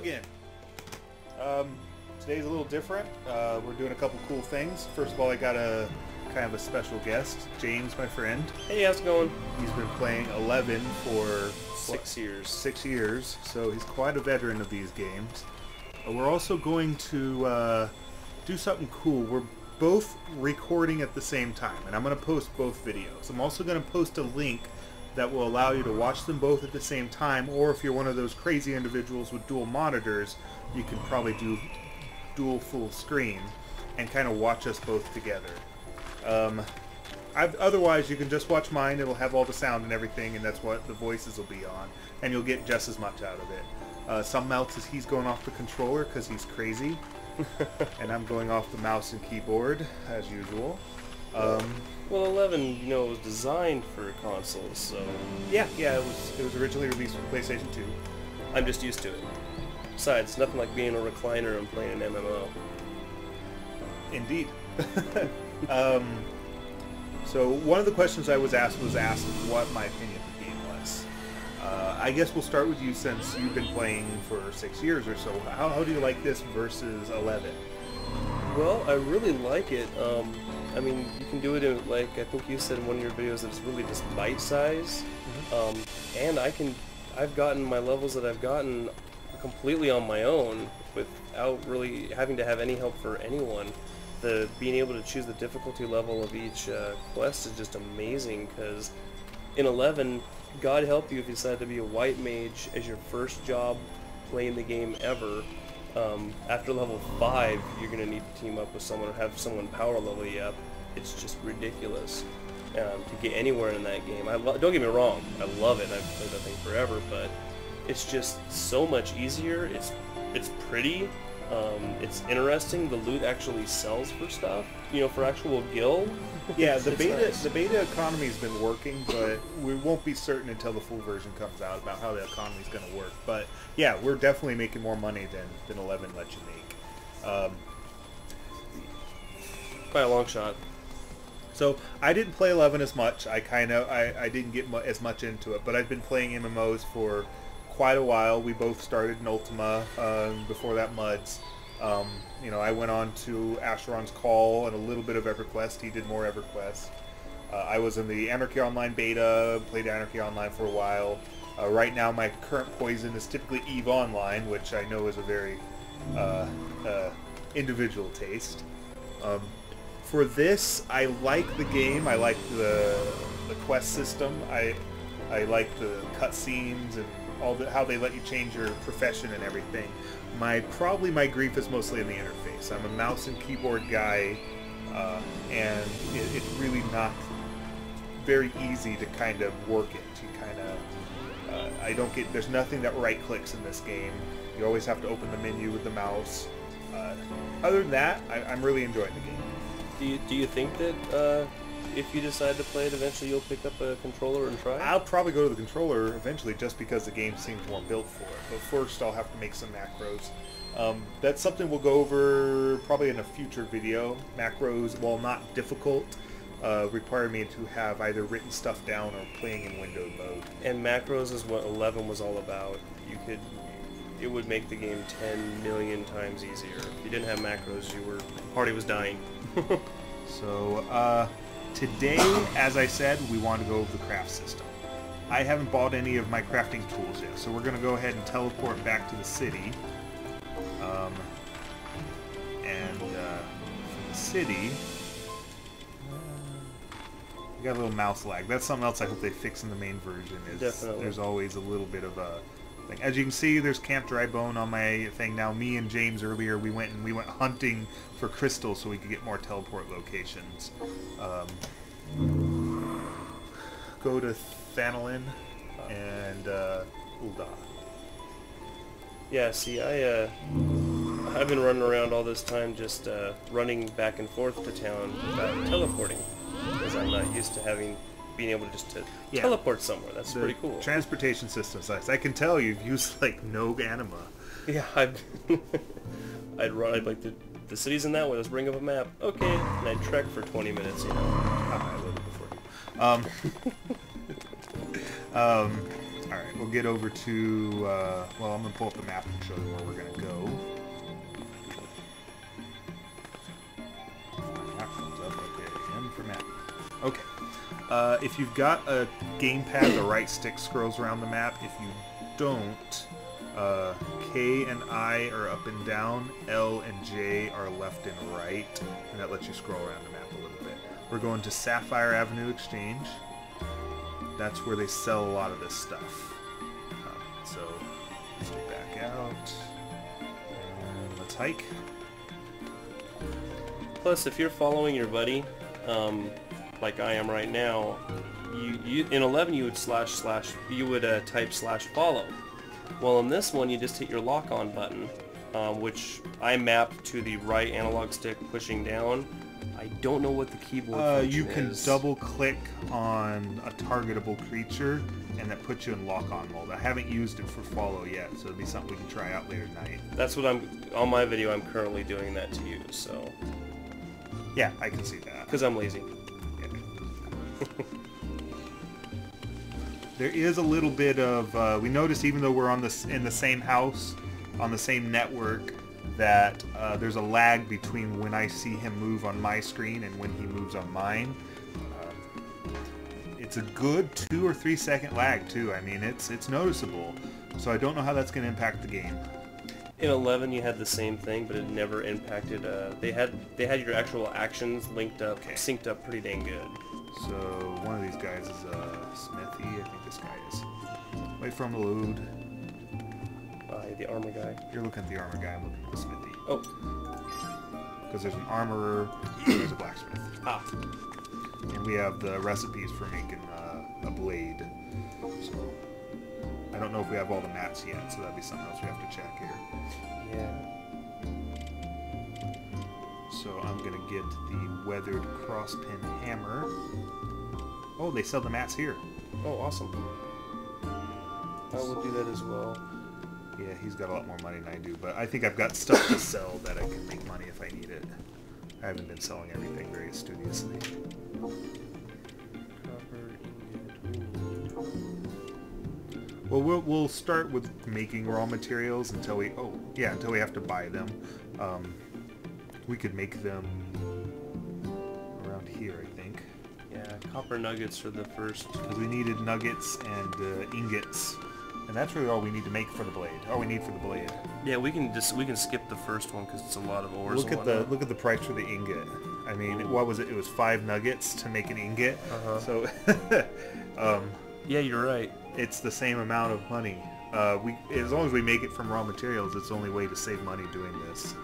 again. Today's a little different. We're doing a couple cool things. First of all, I got a kind of a special guest, James, my friend. Hey, how's it going? He's been playing 11 for 6 years. 6 years, so he's quite a veteran of these games. We're also going to do something cool. We're both recording at the same time, and I'm going to post both videos. I'm also going to post a link that will allow you to watch them both at the same time, or if you're one of those crazy individuals with dual monitors, you can probably do dual full screen and kind of watch us both together. Otherwise, you can just watch mine. It'll have all the sound and everything, and that's what the voices will be on, and you'll get just as much out of it. Something else is he's going off the controller because he's crazy, and I'm going off the mouse and keyboard as usual. Well, 11, you know, was designed for consoles, so... Yeah, it was originally released for PlayStation 2. I'm just used to it. Besides, nothing like being a recliner and playing an MMO. Indeed. So one of the questions I was asked what my opinion of the game was. I guess we'll start with you since you've been playing for 6 years or so. How do you like this versus 11? Well, I really like it. I mean, you can do it in, like, I think you said in one of your videos that it's really just bite-size. And I've gotten my levels that I've gotten completely on my own without really having to have any help for anyone. Being able to choose the difficulty level of each quest is just amazing, because in 11, God help you if you decide to be a white mage as your first job playing the game ever. After level 5, you're going to need to team up with someone or have someone power level you up. It's just ridiculous to get anywhere in that game. Don't get me wrong, I love it. I've played that thing forever, but it's just so much easier. It's pretty. It's interesting. The loot actually sells for stuff, you know, for actual guild. Yeah, the beta economy's been working, but we won't be certain until the full version comes out about how the economy's going to work. But yeah, we're definitely making more money than 11 lets you make. By a long shot. So I didn't play 11 as much. I didn't get as much into it, but I've been playing MMOs for quite a while. We both started in Ultima, before that Muds. You know, I went on to Asheron's Call and a little bit of EverQuest. He did more EverQuest. I was in the Anarchy Online beta, played Anarchy Online for a while. Right now my current poison is typically EVE Online, which I know is a very individual taste. For this, I like the game. I like the quest system. I like the cutscenes and how they let you change your profession and everything. Probably my grief is mostly in the interface. I'm a mouse and keyboard guy, and it's really not very easy to kind of work it. You there's nothing that right clicks in this game. You always have to open the menu with the mouse. Other than that, I'm really enjoying the game. Do you think that if you decide to play it, eventually you'll pick up a controller and try it? I'll probably go to the controller eventually, just because the game seems more built for it. But first, I'll have to make some macros. That's something we'll go over probably in a future video. Macros, while not difficult, require me to have either written stuff down or playing in windowed mode. And macros is what 11 was all about. It would make the game 10 million times easier. If you didn't have macros, party was dying. So, today, as I said, we want to go over the craft system. I haven't bought any of my crafting tools yet, so we're going to go ahead and teleport back to the city. From the city, we got a little mouse lag. That's something else I hope they fix in the main version. Definitely. There's always a little bit of a thing. As you can see, there's Camp Dry Bone on my thing now. Me and James earlier, we went hunting for crystals so we could get more teleport locations. Go to Thanalin and Ul'dah. Yeah, see, I've been running around all this time just running back and forth to town without teleporting, because I'm not used to being able to teleport somewhere. That's pretty cool. Transportation system's nice. I can tell you've used like no anima. Yeah, I'd like the city's in that way. Let's bring up a map. Okay, and I'd trek for 20 minutes. You know. I loaded before you. All right. Alright, we'll get over to, well, I'm going to pull up the map and show you where we're going to go. Map comes up, okay, M for map. Okay. If you've got a gamepad, the right stick scrolls around the map. If you don't, K and I are up and down, L and J are left and right, and that lets you scroll around the map a little bit. We're going to Sapphire Avenue Exchange. That's where they sell a lot of this stuff. So let's get back out, and let's hike. Plus, if you're following your buddy, like I am right now, you in 11 you would type /follow. Well, in this one you just hit your lock on button, which I mapped to the right analog stick pushing down. I don't know what the keyboard function you can is. double click on a targetable creature, and that puts you in lock on mode. I haven't used it for follow yet, so it'll be something we can try out later tonight. That's what on my video I'm currently doing that to use, so. Yeah, I can see that. Because I'm lazy. There is a little bit of, we notice even though we're on in the same house, on the same network, that there's a lag between when I see him move on my screen and when he moves on mine. It's a good 2 or 3 second lag too. I mean, it's noticeable. So I don't know how that's going to impact the game. In 11 you had the same thing, but it never impacted, they had your actual actions linked up, synced up pretty dang good. So one of these guys is Smithy. I think this guy is. Wait for him to load. The armor guy. You're looking at the armor guy. I'm looking at the Smithy. Oh. Because there's an armorer and there's a blacksmith. Ah. And we have the recipes for making a blade. So I don't know if we have all the mats yet, so that'd be something else we have to check here. Yeah. So I'm gonna get the weathered crosspin hammer. Oh, they sell the mats here. Oh, awesome. I will do that as well. Yeah, he's got a lot more money than I do, but I think I've got stuff to sell that I can make money if I need it. I haven't been selling everything very studiously. Well, we'll start with making raw materials until we have to buy them. We could make them around here, I think. Yeah, copper nuggets for the first. Because we needed nuggets and ingots, and that's really all we need to make for the blade. All we need for the blade. Yeah, we can skip the first one because it's a lot of ores. Look at the price for the ingot. I mean, what was it? It was 5 nuggets to make an ingot. So, yeah, you're right. It's the same amount of money. As long as we make it from raw materials, it's the only way to save money doing this.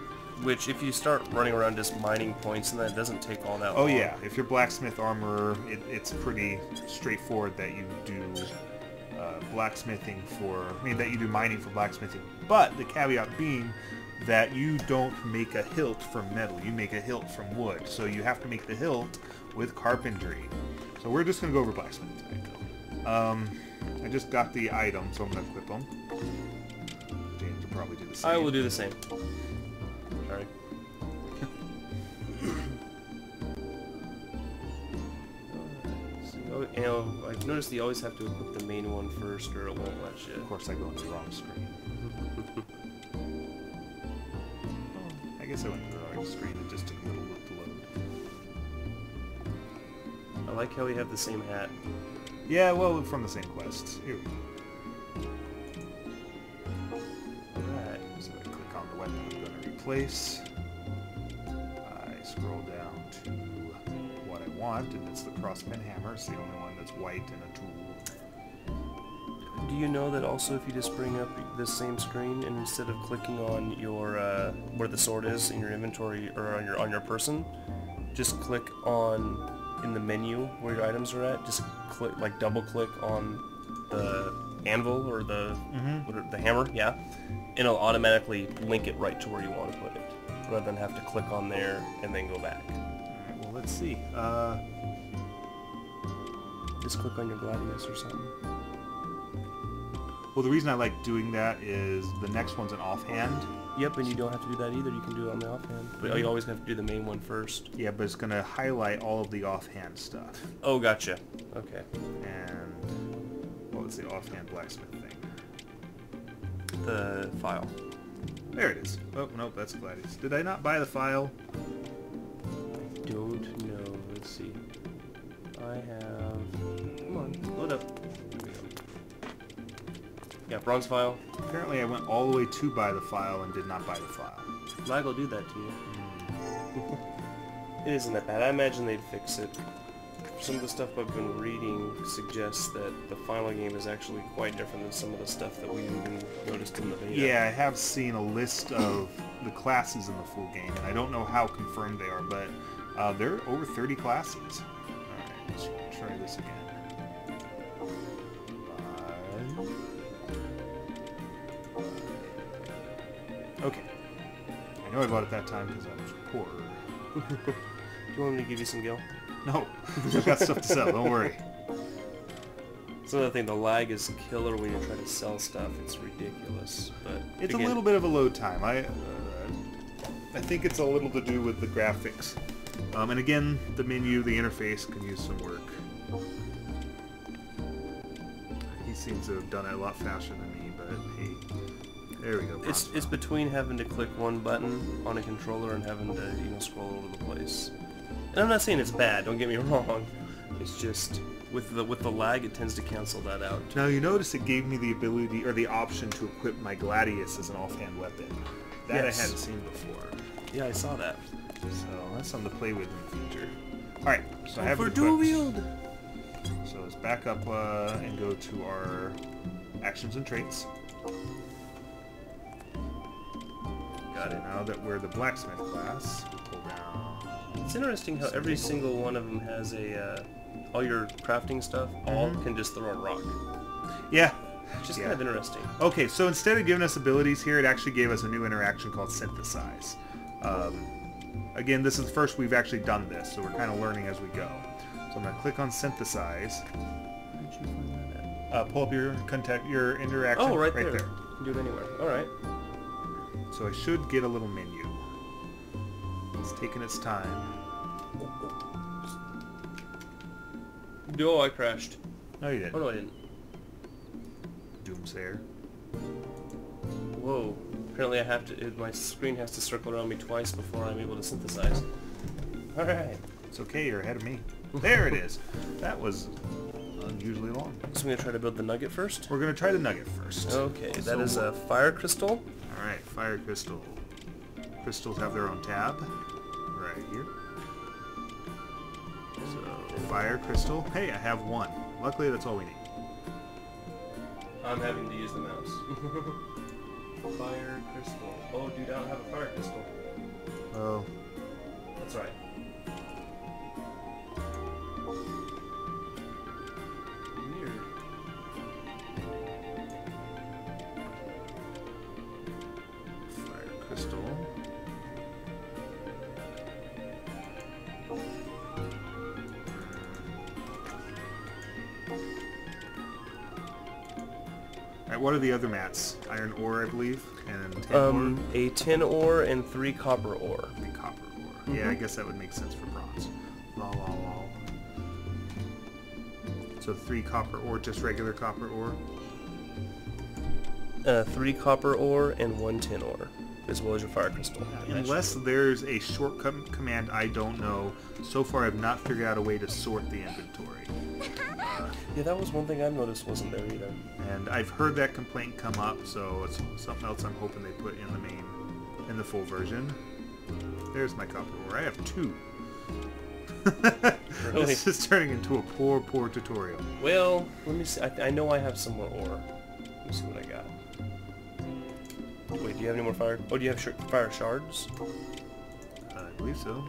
Which, if you start running around just mining points, and that doesn't take all that long. Oh yeah, if you're blacksmith armorer, it's pretty straightforward that you do blacksmithing that you do mining for blacksmithing. But the caveat being that you don't make a hilt from metal, you make a hilt from wood. So you have to make the hilt with carpentry. So we're just going to go over blacksmithing tonight, though. I just got the item, so I'm going to equip them. James will probably do the same. I will do the same. Sorry. You know, I've noticed you always have to equip the main one first, or it won't let you. Of course, I go into the wrong screen. I guess I went to the right screen. It just took a little bit to load. I like how we have the same hat. Yeah, well, from the same quests. Here we go. Alright. So I click on the weapon I'm going to replace. I scroll down to what I want, and it's the crosspin hammer. It's the only one that's white and a tool. Do you know that also if you just bring up this same screen and instead of clicking on your where the sword is in your inventory or on your person, just click on in the menu where your items are at. Just click, like double click on the anvil or the the hammer, yeah, and it'll automatically link it right to where you want to put it, rather than have to click on there and then go back. Alright, well, let's see. Just click on your gladius or something. Well, the reason I like doing that is the next one's an offhand. Yep, and you don't have to do that either. You can do it on the offhand. But you always have to do the main one first. Yeah, but it's going to highlight all of the offhand stuff. Oh, gotcha. Okay. And, well, What's the offhand blacksmith thing? The file. There it is. Oh, nope, that's Gladius. Did I not buy the file? Don't know. Let's see. I have... Come on, load up. There we go. Yeah, bronze file. Apparently I went all the way to buy the file and did not buy the file. Lag will do that to you. It isn't that bad. I imagine they'd fix it. Some of the stuff I've been reading suggests that the final game is actually quite different than some of the stuff that we even noticed in the beta. Yeah, I have seen a list of the classes in the full game, and I don't know how confirmed they are, but there are over 30 classes. Alright, let's try this again. Okay. I know I bought it that time because I was poor. Do you want me to give you some gil? No, I've got stuff to sell, don't worry. It's another thing, the lag is killer when you try to sell stuff. It's ridiculous, but It's again, a little bit of a load time. I think it's a little to do with the graphics. And again, the menu, the interface can use some work. He seems to have done it a lot faster than me, but hey, there we go. It's between having to click one button on a controller and having to, you know, scroll all over the place. And I'm not saying it's bad, don't get me wrong. It's just with the lag, it tends to cancel that out. Now you notice it gave me the ability or the option to equip my Gladius as an offhand weapon. That Yes. I hadn't seen before. Yeah, I saw that. So that's something to play with in the future. Alright, so I have For it dual equipped. wield. So let's back up and go to our actions and traits. Got So it. now that we're the blacksmith class, pull down. It's interesting how every single one of them has a all your crafting stuff. All Mhm. can just throw a rock. Yeah. It's just Yeah. kind of interesting. Okay, so instead of giving us abilities here, it actually gave us a new interaction called synthesize. Again, this is the first we've actually done this, so we're kind of learning as we go. So I'm going to click on synthesize. Where did you find that at? Pull up your interaction. Oh, right there. You can do it anywhere. All right. So I should get a little menu. It's taking its time. Oh, I crashed. No, you didn't. Oh no, I didn't. Doomsayer. Whoa. Apparently I have to, my screen has to circle around me twice before I'm able to synthesize. Alright. It's okay, you're ahead of me. There it is. That was unusually long. So I'm going to try to build the nugget first? We're going to try the nugget first. Okay, that So- is a fire crystal. Alright, fire crystal. Crystals have their own tab. Right here. So, fire crystal. Hey, I have one. Luckily, that's all we need. I'm having to use the mouse. Fire crystal. Oh, dude, I don't have a fire crystal. Oh. That's right. Weird. Fire crystal. Alright, what are the other mats? Iron ore, I believe, and tin ore. A tin ore and 3 copper ore. And copper ore. Yeah, I guess that would make sense for bronze. Lol, lol, lol. So 3 copper ore, just regular copper ore. 3 copper ore and 1 tin ore, as well as your fire crystal. Unless there's a shortcut command I don't know, so far I've not figured out a way to sort the inventory. Yeah, that was one thing I've noticed wasn't there either. And I've heard that complaint come up, so it's something else I'm hoping they put in the full version. There's my copper ore. I have 2. Really? This is turning into a poor tutorial. Well, let me see. I know I have some more ore. Let me see what I got. Wait, do you have any more fire? Oh, do you have fire shards? I believe so.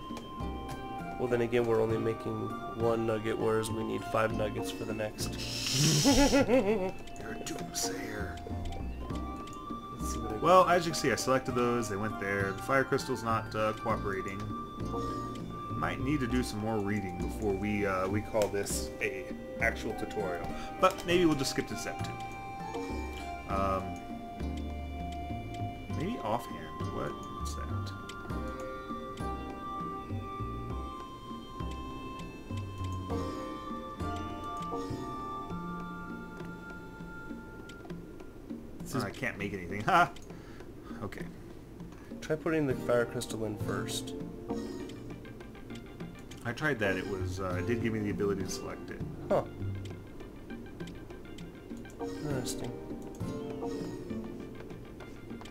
Well, then again, we're only making 1 nugget, whereas we need 5 nuggets for the next. You're a doomsayer. Let's see what I got. Well, as you can see, I selected those. They went there. The fire crystal's not cooperating. Might need to do some more reading before we call this a actual tutorial. But maybe we'll just skip to step 2. Maybe offhand. What's that? I can't make anything. Ha! Okay. Try putting the fire crystal in first. I tried that. It was, it did give me the ability to select it. Huh. Interesting.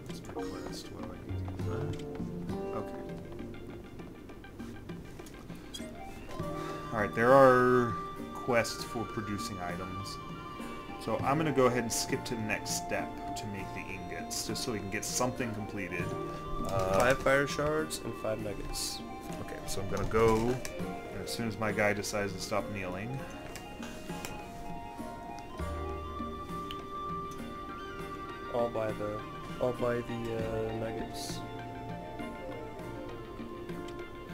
That's my quest. What do I need to do? Okay. Alright, there are quests for producing items. So I'm going to go ahead and skip to the next step to make the ingots, just so we can get something completed. 5 fire shards and 5 nuggets. Okay, so I'm going to go, and as soon as my guy decides to stop kneeling. I'll buy the nuggets.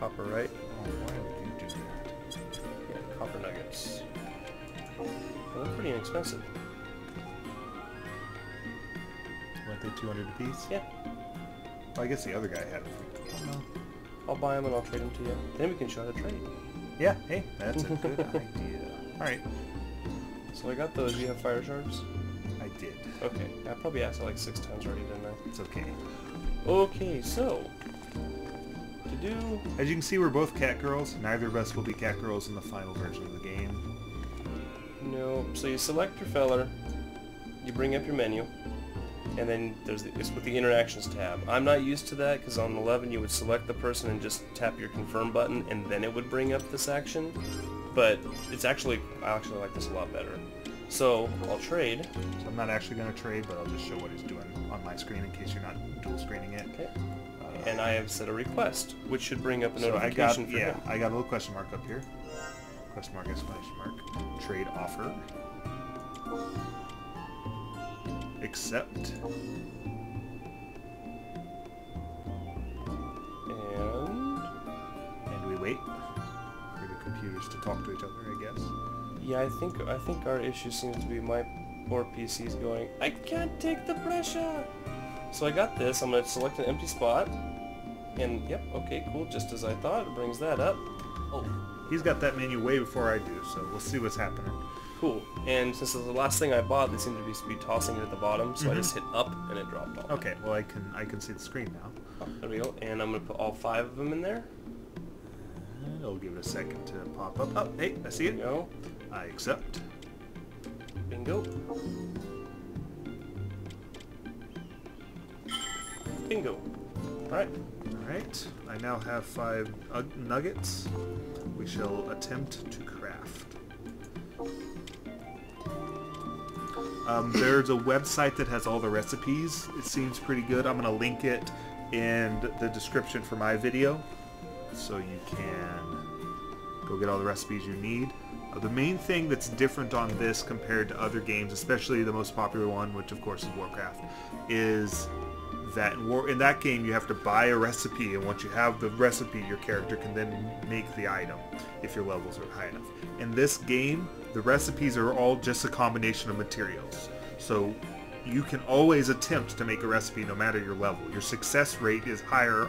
Copper, right? Oh, why would you do that? Yeah, copper nuggets. Well, they're pretty inexpensive. Weren't they 200 apiece? Yeah. Well, I guess the other guy had them. Oh, no. I'll buy them and I'll trade them to you. Then we can show how to trade. Yeah, hey, that's a good idea. Alright. So I got those. You have fire shards? I did. Okay. I probably asked it like 6 times already, didn't I? It's okay. Okay, so... to do... As you can see, we're both cat girls. Neither of us will be cat girls in the final version of the game. No. So you select your feller, you bring up your menu, and then it's with the interactions tab. I'm not used to that because on 11 you would select the person and just tap your confirm button and then it would bring up this action. But I actually like this a lot better. So I'll trade. So I'm not actually going to trade, but I'll just show what he's doing on my screen in case you're not dual screening it. Okay. And I have set a request, which should bring up a notification for him. I got a little question mark up here. Question mark, exclamation mark. Trade offer. Accept. And we wait for the computers to talk to each other, I guess. Yeah, I think our issue seems to be my poor PC's going, I can't take the pressure! So I got this, I'm going to select an empty spot, and yep, okay, cool, just as I thought, it brings that up. Oh. He's got that menu way before I do, so we'll see what's happening. Cool, and since it's the last thing I bought, they seem to be tossing it at the bottom, so I just hit up and it dropped off. Okay, well I can see the screen now. Oh, there we go, and I'm going to put all 5 of them in there. And it'll give it a second to pop up. Oh, hey, I see it. There we go. I accept. Bingo. Bingo. Alright. Alright, I now have 5 nuggets. We shall attempt to craft. There's a website that has all the recipes. It seems pretty good. I'm going to link it in the description for my video, so you can go get all the recipes you need. The main thing that's different on this compared to other games, especially the most popular one, which of course is Warcraft, is that in that game you have to buy a recipe, and once you have the recipe, your character can then make the item if your levels are high enough. In this game, the recipes are all just a combination of materials. So you can always attempt to make a recipe no matter your level. Your success rate is higher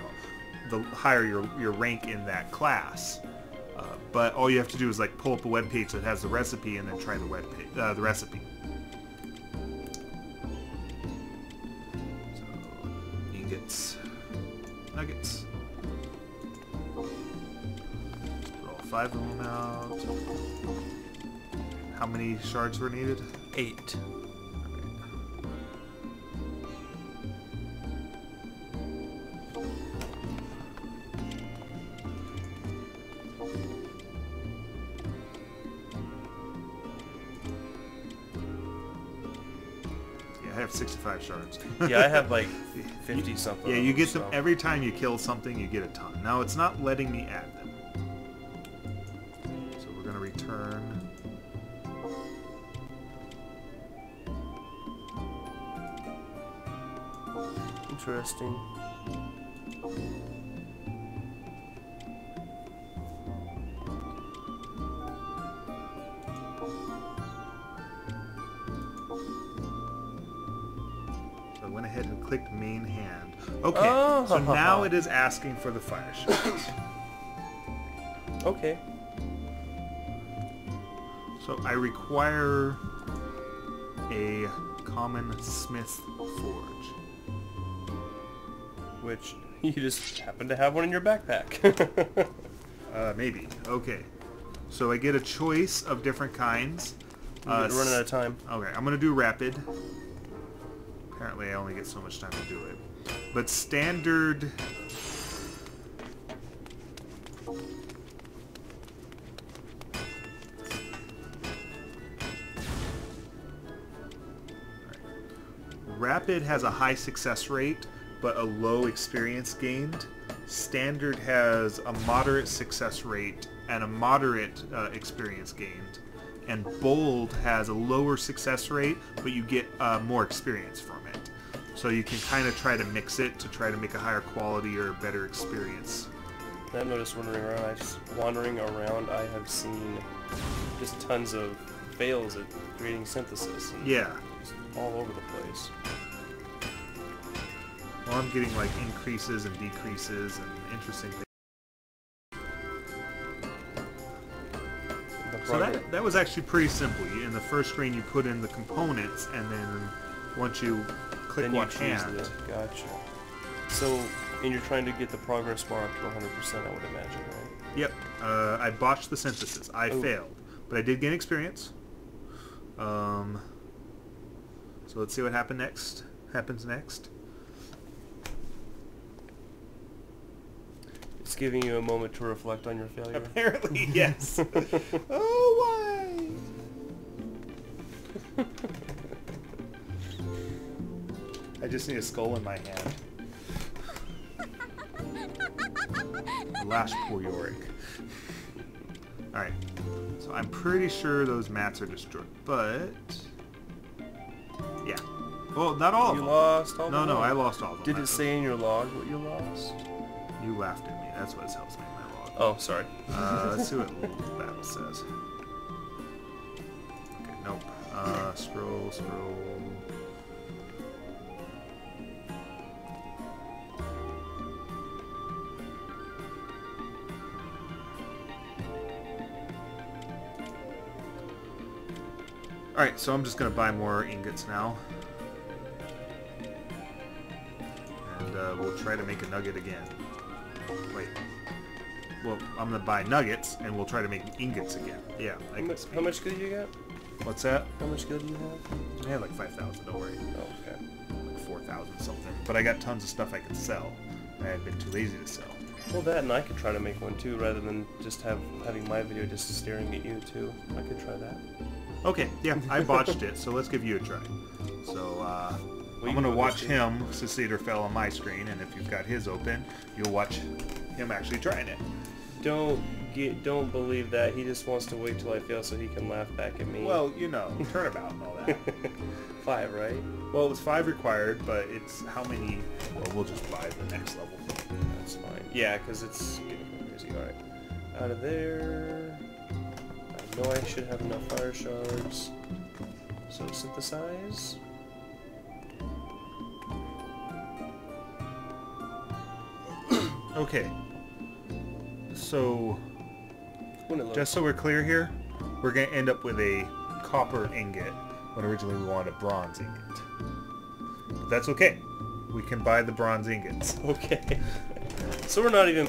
the higher your rank in that class. But all you have to do is like pull up a web page that has the recipe and then try the recipe. So, ingots, nuggets. Put all 5 of them out. How many shards were needed? 8. I have 65 shards. Yeah, I have like 50 something. Yeah, you get them every time you kill something. You get a ton. Now it's not letting me add them, so we're gonna return. Interesting. I went ahead and clicked main hand. Okay, so now it is asking for the fire shards. Okay. So I require a common smith Forge. Which you just happen to have one in your backpack. Maybe. Okay. So I get a choice of different kinds. We're running out of time. Okay, I'm gonna do rapid. Apparently I only get so much time to do it. But standard... Rapid has a high success rate, but a low experience gained. Standard has a moderate success rate and a moderate experience gained. And Bold has a lower success rate, but you get more experience from it. So you can kind of try to mix it to try to make a higher quality or a better experience. I've noticed wandering around, I have seen just tons of fails at creating synthesis. Yeah. Just all over the place. Well, I'm getting like increases and decreases and interesting things. So that was actually pretty simple. In the first screen, you put in the components, and then once you click one hand. Gotcha. So, and you're trying to get the progress bar up to 100%, I would imagine, right? Yep. I botched the synthesis. I failed, but I did gain experience. So let's see what happens next. It's giving you a moment to reflect on your failure. Apparently, yes. Oh, why? I just need a skull in my hand. Lash poor Yorick. Alright. So I'm pretty sure those mats are destroyed, but... yeah. Well, not all of them. You lost all of them? No, I lost all of them. Did it say in your log what you lost? You laughed at me. That's what tells me in my log. Oh, sorry. Let's see what battle says. Okay, nope. Scroll. Alright, so I'm just going to buy more ingots now. And we'll try to make a nugget again. Wait. Well, I'm going to buy nuggets, and we'll try to make ingots again. Yeah. How much good do you get? What's that? How much good do you have? I had like 5,000, don't worry. Oh, okay. Like 4,000 something. But I got tons of stuff I could sell. I had been too lazy to sell. Well, that, and I could try to make one too, rather than just having my video just staring at you too. I could try that. Okay, yeah, I botched it, so let's give you a try. So, I'm going to watch him succeed or fail on my screen, and if you've got his open, you'll watch him actually trying it. Don't believe that. He just wants to wait till I fail so he can laugh back at me. Well, you know, turnabout and all that. 5, right? Well, it was 5 required, but it's how many... Well, we'll just buy the next level. That's fine. Yeah, because it's getting crazy. Alright. Out of there... I know I should have enough fire shards. So synthesize. Okay. So, just so we're clear here, we're going to end up with a copper ingot when originally we wanted a bronze ingot. But that's okay. We can buy the bronze ingots. Okay. So we're not even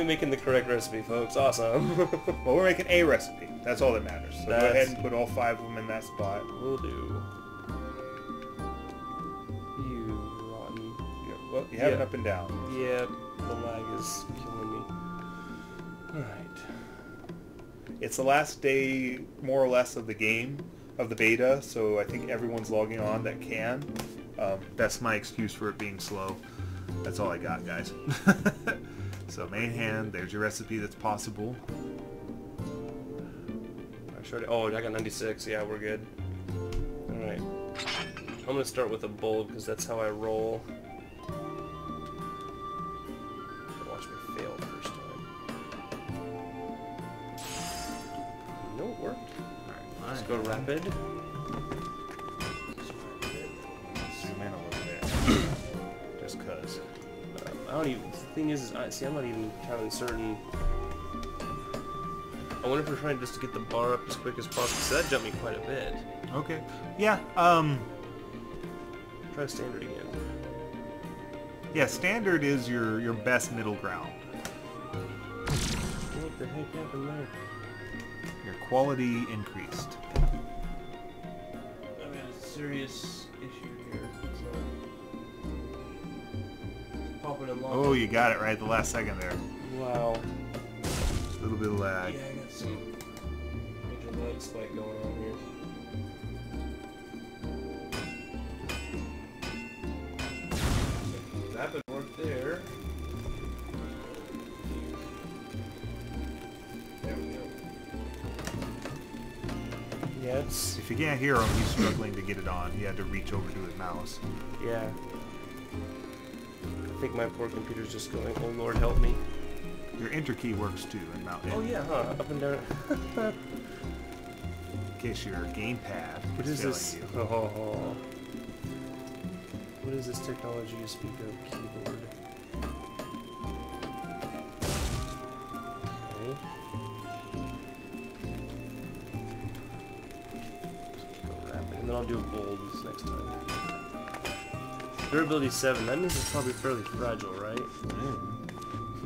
making the correct recipe, folks. Awesome. Well, we're making a recipe. That's all that matters. So go ahead and put all 5 of them in that spot. Will do. You rotten. Well, you have it up and down. Yeah, the lag is killing me. Alright. It's the last day, more or less, of the game, of the beta, so I think everyone's logging on that can. That's my excuse for it being slow. That's all I got, guys. So main hand, there's your recipe that's possible. I showed it. Oh, I got 96. Yeah, we're good. Alright. I'm going to start with a bold because that's how I roll. Watch me fail the first time. No, it worked. Alright, let's go rapid. Zoom in a little bit. Just cause. I don't even... The thing is I'm not even counting certain... I wonder if we're trying just to get the bar up as quick as possible, so that jumped me quite a bit. Okay. Yeah, Try standard again. Yeah, standard is your best middle ground. What the heck happened there? Your quality increased. I've got a serious issue here. It's popping in line. Oh, you got it right at the last second there. Wow. A little bit of lag. Yeah, I got some major lag spike going on here. That would work there. There we go. Yeah, it's... If you can't hear him, he's struggling to get it on. He had to reach over to his mouse. Yeah. I think my poor computer's just going, oh Lord, help me. Your enter key works too in mountain. Oh yeah, huh? Up and down. In case your gamepad What is is failing this? you. Oh. What is this technology you speak of? Keyboard. Okay. Go rapid. And then I'll do bold this next time. Durability 7. That means it's probably fairly fragile, right?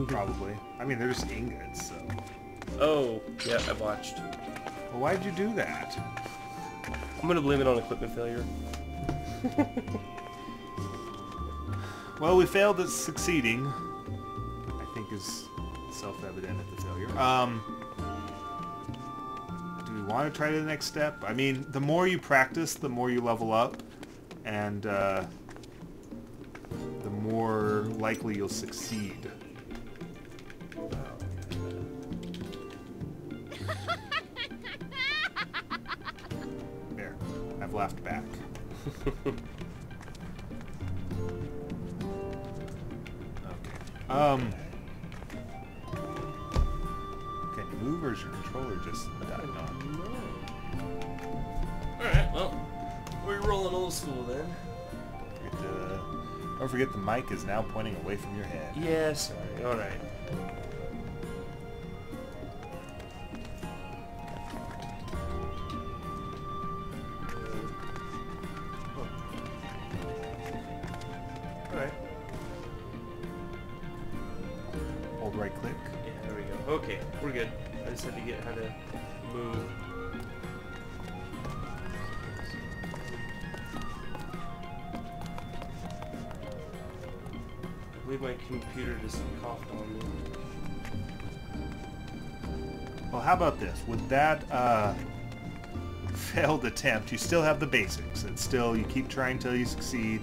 Probably. I mean, they're just ingots, so. Oh, yeah, I watched. Well, why'd you do that? I'm gonna blame it on equipment failure. Well, we failed at succeeding. I think is self-evident at the failure. Do we want to try the next step? I mean, the more you practice, the more you level up, and the more likely you'll succeed. There, I've laughed back. Okay. Can you move, or is your controller just died on? Alright, well, we're rolling old school then. Don't forget the mic is now pointing away from your head. Yeah, sorry. Alright. Alright. Hold right click. Yeah, there we go. Okay, we're good. I just had to get how to move. I believe my computer just coughed on me. Well, how about this? With that failed attempt, you still have the basics. It's still, you keep trying till you succeed.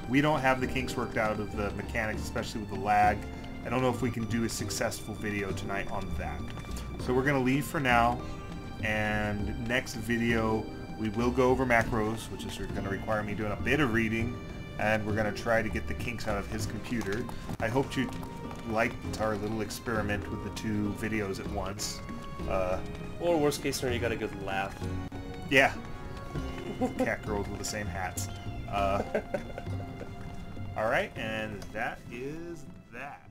We don't have the kinks worked out of the mechanics, especially with the lag. I don't know if we can do a successful video tonight on that. So we're going to leave for now, and next video we will go over macros, which is going to require me doing a bit of reading, and we're going to try to get the kinks out of his computer. I hope you liked our little experiment with the two videos at once. Or worst case scenario, you got a good laugh. Yeah. Cat girls with the same hats. Alright, and that is that.